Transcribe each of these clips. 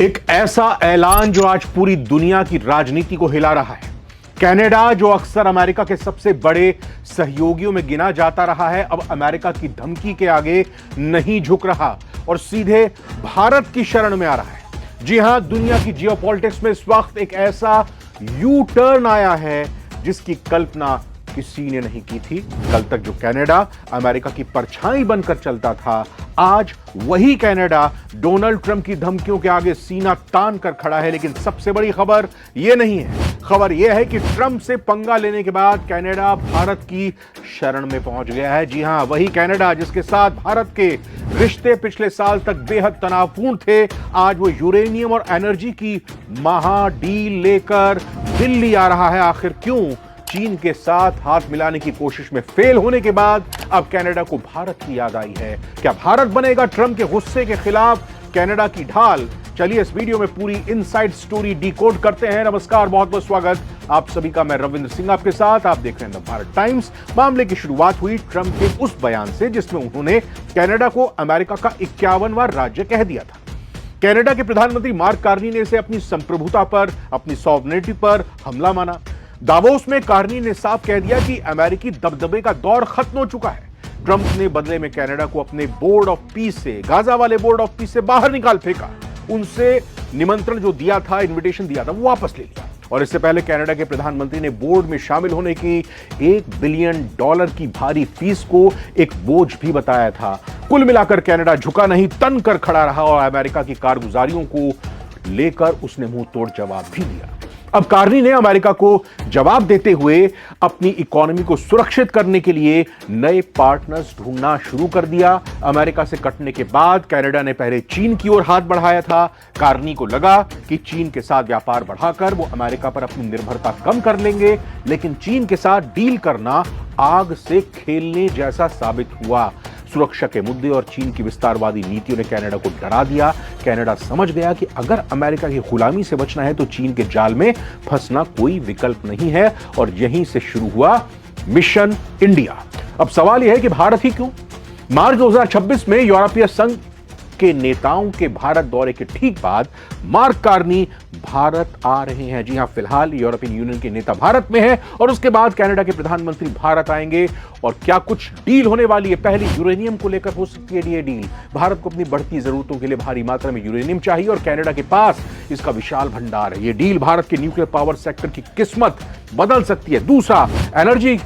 एक ऐसा ऐलान जो आज पूरी दुनिया की राजनीति को हिला रहा है। कनाडा, जो अक्सर अमेरिका के सबसे बड़े सहयोगियों में गिना जाता रहा है, अब अमेरिका की धमकी के आगे नहीं झुक रहा और सीधे भारत की शरण में आ रहा है। जी हां, दुनिया की जियोपॉलिटिक्स में इस वक्त एक ऐसा यू टर्न आया है जिसकी कल्पना किसी ने नहीं की थी। कल तक जो कनाडा अमेरिका की परछाई बनकर चलता था, आज वही कनाडा डोनाल्ड ट्रंप की धमकियों के आगे सीना तान कर खड़ा है। लेकिन सबसे बड़ी खबर यह नहीं है, खबर यह है कि ट्रंप से पंगा लेने के बाद कनाडा भारत की शरण में पहुंच गया है। जी हां, वही कनाडा जिसके साथ भारत के रिश्ते पिछले साल तक बेहद तनावपूर्ण थे, आज वो यूरेनियम और एनर्जी की महा डील लेकर दिल्ली आ रहा है। आखिर क्यों? चीन के साथ हाथ मिलाने की कोशिश में फेल होने के बाद अब कनाडा को भारत की याद आई है। क्या भारत बनेगा ट्रंप के गुस्से के खिलाफ कनाडा की ढाल? चलिए इस वीडियो में पूरी इनसाइड स्टोरी डिकोड करते हैं। नमस्कार, बहुत बहुत स्वागत आप सभी का। मैं रविंद्र सिंह आपके साथ, आप देख रहे हैं द भारत टाइम्स। मामले की शुरुआत हुई ट्रंप के उस बयान से जिसमें उन्होंने कनाडा को अमेरिका का 51वां राज्य कह दिया था। कनाडा के प्रधानमंत्री मार्क कार्नी ने इसे अपनी संप्रभुता पर, अपनी सॉवरेनिटी पर हमला माना। दावोस में कार्नी ने साफ कह दिया कि अमेरिकी दबदबे का दौर खत्म हो चुका है। ट्रंप ने बदले में कनाडा को अपने बोर्ड ऑफ पीस से, गाजा वाले बोर्ड ऑफ पीस से बाहर निकाल फेंका। उनसे निमंत्रण जो दिया था, इनविटेशन दिया था, वो वापस ले लिया। और इससे पहले कनाडा के प्रधानमंत्री ने बोर्ड में शामिल होने की $1 बिलियन की भारी फीस को एक बोझ भी बताया था। कुल मिलाकर कनाडा झुका नहीं, तन कर खड़ा रहा और अमेरिका की कारगुजारियों को लेकर उसने मुंह तोड़ जवाब भी दिया। अब कार्नी ने अमेरिका को जवाब देते हुए अपनी इकोनॉमी को सुरक्षित करने के लिए नए पार्टनर्स ढूंढना शुरू कर दिया। अमेरिका से कटने के बाद कनाडा ने पहले चीन की ओर हाथ बढ़ाया था। कार्नी को लगा कि चीन के साथ व्यापार बढ़ाकर वो अमेरिका पर अपनी निर्भरता कम कर लेंगे, लेकिन चीन के साथ डील करना आग से खेलने जैसा साबित हुआ। सुरक्षा के मुद्दे और चीन की विस्तारवादी नीतियों ने कनाडा को डरा दिया। कनाडा समझ गया कि अगर अमेरिका की गुलामी से बचना है तो चीन के जाल में फंसना कोई विकल्प नहीं है और यहीं से शुरू हुआ मिशन इंडिया। अब सवाल यह है कि भारत ही क्यों? मार्च 2026 में यूरोपीय संघ के नेताओं के भारत दौरे के ठीक बाद मार्क कार्नी भारत आ रहे हैं। जी हां, फिलहाल यूरोपियन यूनियन के नेता भारत में हैं और उसके बाद कनाडा के प्रधानमंत्री भारत आएंगे। और क्या कुछ डील होने वाली है? पहले यूरेनियम को लेकर हो सकती है ये डील। भारत को अपनी बढ़ती जरूरतों के लिए भारी मात्रा में यूरेनियम चाहिए और कनाडा के पास इसका विशाल भंडार है। ये डील भारत के न्यूक्लियर पावर सेक्टर की किस्मत बदल सकती है। दूसरा, एनर्जी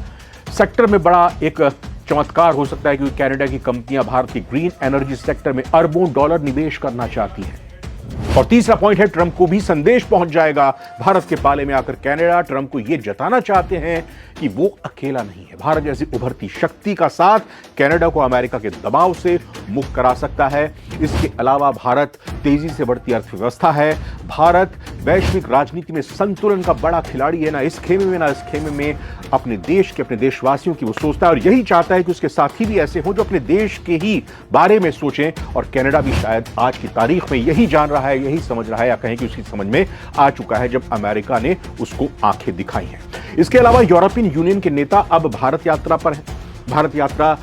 सेक्टर में बड़ा एक चमत्कार हो सकता है क्योंकि कनाडा की कंपनियां भारत की ग्रीन एनर्जी सेक्टर में अरबों डॉलर निवेश करना चाहती हैं। और तीसरा पॉइंट है, ट्रंप को भी संदेश पहुंच जाएगा। भारत के पाले में आकर कनाडा ट्रंप को यह जताना चाहते हैं कि वो अकेला नहीं है। भारत जैसी उभरती शक्ति का साथ कनाडा को अमेरिका के दबाव से मुक्त करा सकता है। इसके अलावा भारत तेजी से बढ़ती अर्थव्यवस्था है। भारत वैश्विक राजनीति में संतुलन का बड़ा खिलाड़ी है, ना इस खेमे में ना इस खेमे में। अपने देश के, अपने देशवासियों की वो सोचता है और यही चाहता है कि उसके साथी भी ऐसे हों जो अपने देश के ही बारे में सोचें। और कनाडा भी शायद आज की तारीख में यही जान रहा है, यही समझ रहा है, या कहें कि उसकी समझ में आ चुका है जब अमेरिका ने उसको आंखें दिखाई हैं। इसके अलावा यूरोपियन यूनियन के नेता अब भारत यात्रा पर हैं। भारत यात्रा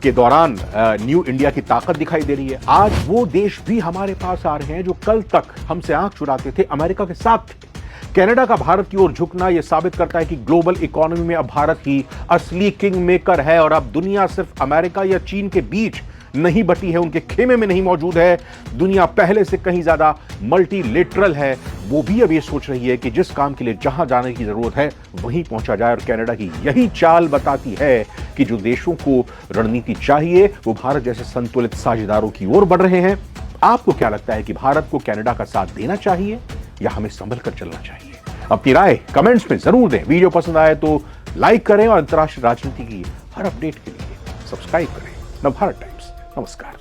के दौरान न्यू इंडिया की ताकत दिखाई दे रही है। आज वो देश भी हमारे पास आ रहे हैं जो कल तक हमसे आंख चुराते थे, अमेरिका के साथ थे। कनाडा का भारत की ओर झुकना यह साबित करता है कि ग्लोबल इकोनॉमी में अब भारत ही असली किंग मेकर है और अब दुनिया सिर्फ अमेरिका या चीन के बीच नहीं बटी है, उनके खेमे में नहीं मौजूद है। दुनिया पहले से कहीं ज्यादा मल्टीलेटरल है। वो भी अब ये सोच रही है कि जिस काम के लिए जहां जाने की जरूरत है वहीं पहुंचा जाए। और कनाडा की यही चाल बताती है कि जो देशों को रणनीति चाहिए वो भारत जैसे संतुलित साझेदारों की ओर बढ़ रहे हैं। आपको क्या लगता है कि भारत को कनाडा का साथ देना चाहिए या हमें संभल कर चलना चाहिए? अपनी राय कमेंट्स में जरूर दें। वीडियो पसंद आए तो लाइक करें और अंतर्राष्ट्रीय राजनीति की हर अपडेट के लिए सब्सक्राइब करें। नवभारत टाइम्स। नमस्कार।